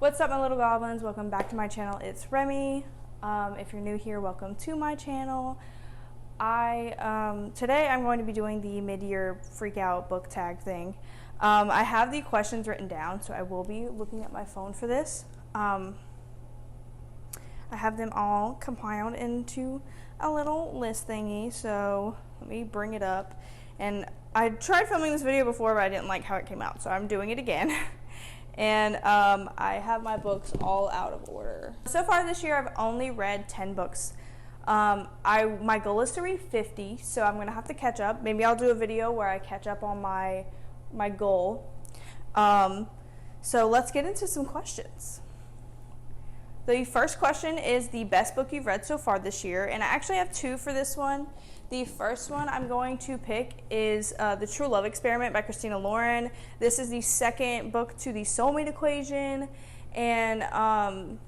What's up, my little goblins? Welcome back to my channel. It's Remy. If you're new here, welcome to my channel. Today I'm going to be doing the mid-year Freakout book tag thing. I have the questions written down, so I will be looking at my phone for this. I have them all compiled into a little list thingy, so let me bring it up. And I tried filming this video before, but I didn't like how it came out, so I'm doing it again. And I have my books all out of order. So far this year, I've only read 10 books. My goal is to read 50, so I'm gonna have to catch up. Maybe I'll do a video where I catch up on my goal. So let's get into some questions. The first question is the best book you've read so far this year, and I actually have two for this one. The first one I'm going to pick is The True Love Experiment by Christina Lauren. This is the second book to the Soulmate Equation, and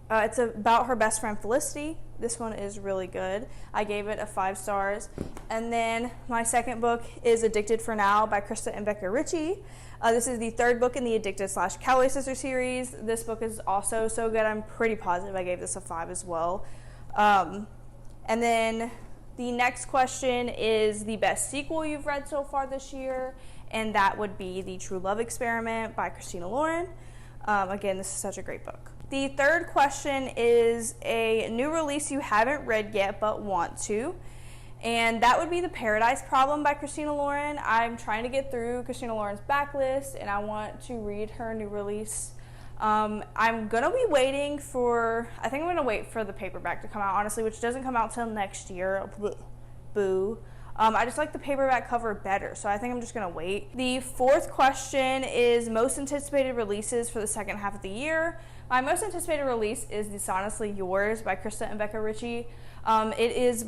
it's about her best friend Felicity. This one is really good. I gave it a 5 stars. And then my second book is Addicted for Now by Krista and Becca Ritchie. This is the third book in the Addicted/Calloway Sister series. This book is also so good. I'm pretty positive I gave this a 5 as well. And then the next question is the best sequel you've read so far this year, and that would be The True Love Experiment by Christina Lauren. Again, this is such a great book. The third question is a new release you haven't read yet but want to, and that would be The Paradise Problem by Christina Lauren. I'm trying to get through Christina Lauren's backlist, and I want to read her new release. I'm gonna be waiting for, I think I'm gonna wait for the paperback to come out, honestly, which doesn't come out till next year. Boo. I just like the paperback cover better, so I think I'm just gonna wait. The fourth question is most anticipated releases for the second half of the year. My most anticipated release is This Honestly Yours by Krista and Becca Ritchie. It is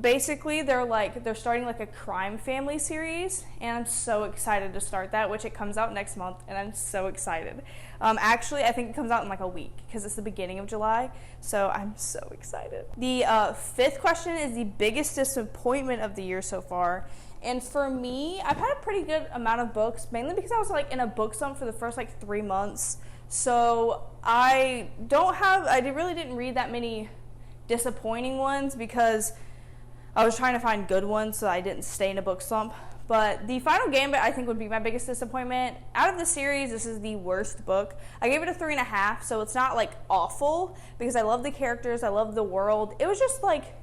basically, they're starting like a crime family series, and I'm so excited to start that, which it comes out next month, and I'm so excited. Actually, I think it comes out in like a week because it's the beginning of July, so I'm so excited. The fifth question is the biggest disappointment of the year so far, and for me, I've had a pretty good amount of books, mainly because I was like in a book slump for the first like 3 months, so I really didn't read that many disappointing ones because I was trying to find good ones so I didn't stay in a book slump. But The Final Gambit, I think, would be my biggest disappointment. Out of the series, this is the worst book. I gave it a 3.5, so it's not like awful because I love the characters, I love the world. It was just like,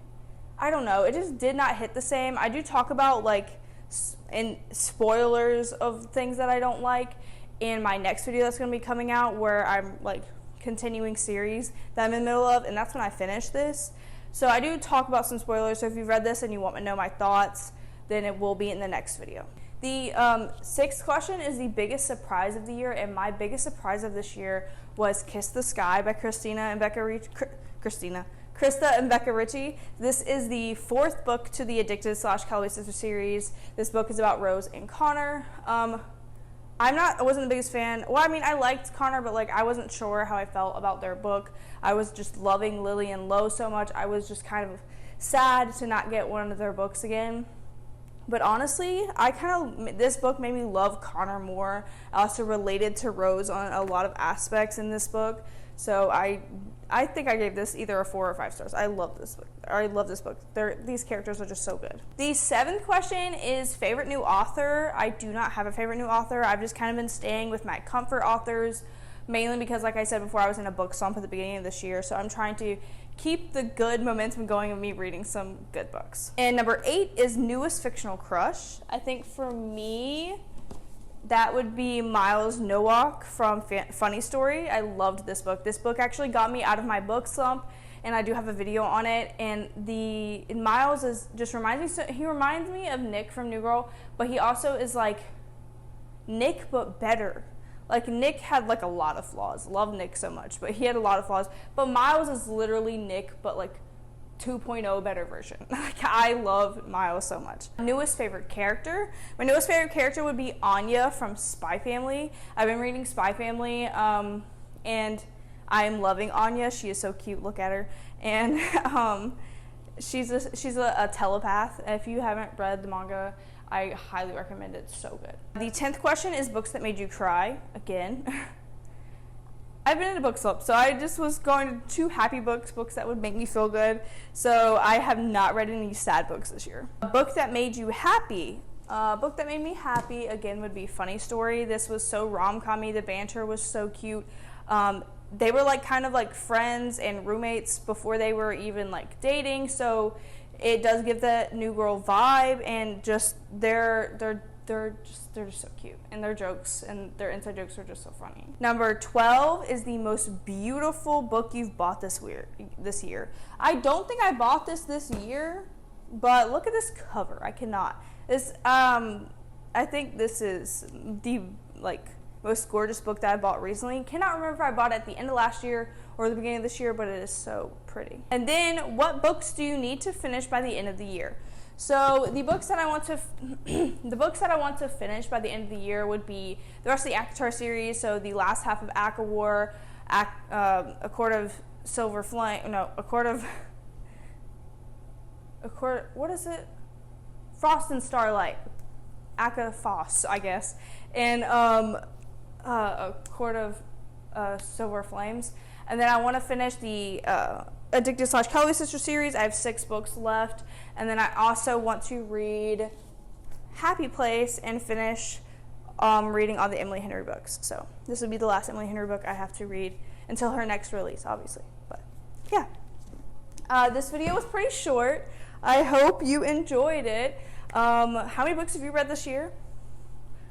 I don't know, it just did not hit the same. I do talk about like in spoilers of things that I don't like in my next video that's going to be coming out, where I'm like continuing series that I'm in the middle of, and that's when I finish this. So I do talk about some spoilers, so if you've read this and you want to know my thoughts, then it will be in the next video. The sixth question is the biggest surprise of the year, and my biggest surprise of this year was Kiss the Sky by Krista and Becca Ritchie. This is the fourth book to the Addicted/Calloway Sister series. This book is about Rose and Connor. I wasn't the biggest fan. Well, I mean, I liked Connor, but like I wasn't sure how I felt about their book. I was just loving Lily and Lo so much. I was just kind of sad to not get one of their books again. But honestly, this book made me love Connor more. I also related to Rose on a lot of aspects in this book. So I think I gave this either a 4 or 5 stars. I love this book. These characters are just so good. The seventh question is favorite new author. I do not have a favorite new author. I've just kind of been staying with my comfort authors, mainly because, like I said before, I was in a book slump at the beginning of this year. So I'm trying to keep the good momentum going of me reading some good books. And number 8 is newest fictional crush. I think for me, that would be Miles Nowak from Funny Story. I loved this book. This book actually got me out of my book slump, and I do have a video on it. And Miles reminds me of Nick from New Girl, but he also is like Nick but better. Like Nick had like a lot of flaws. Love Nick so much, but he had a lot of flaws. But Miles is literally Nick but like 2.0 better version. Like I love Miles so much. Newest favorite character. My newest favorite character would be Anya from Spy Family. I've been reading Spy Family, and I am loving Anya. She is so cute. Look at her. And she's a telepath. If you haven't read the manga, I highly recommend it. It's so good. The 10th question is books that made you cry. Again. I've been in a book slump, so I just was going to happy books that would make me feel good. So I have not read any sad books this year. A book that made you happy. A book that made me happy, again, would be Funny Story. This was so rom-com-y. The banter was so cute. They were like kind of like friends and roommates before they were even like dating. So it does give that new girl vibe, and just they're just so cute, and their jokes and their inside jokes are just so funny. Number 12 is the most beautiful book you've bought this year. I don't think I bought this year, but look at this cover. I cannot. This I think this is the most gorgeous book that I bought recently. Cannot remember if I bought it at the end of last year or the beginning of this year, but it is so pretty. And then, what books do you need to finish by the end of the year? So the books that I want to finish by the end of the year would be the rest of the ACOTAR series. So the last half of ACOWAR, A Court of Silver Flame. No, what is it? Frost and Starlight. ACOFOS, I guess. And A Court of Silver Flames. And then I want to finish the Addicted / Kelly Sister series. I have 6 books left. And then I also want to read Happy Place and finish reading all the Emily Henry books. So this would be the last Emily Henry book I have to read until her next release, obviously. But yeah, this video was pretty short. I hope you enjoyed it. How many books have you read this year?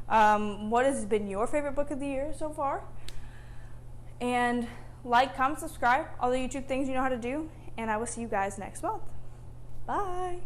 What has been your favorite book of the year so far? And like, comment, subscribe, all the YouTube things you know how to do. And I will see you guys next month. Bye.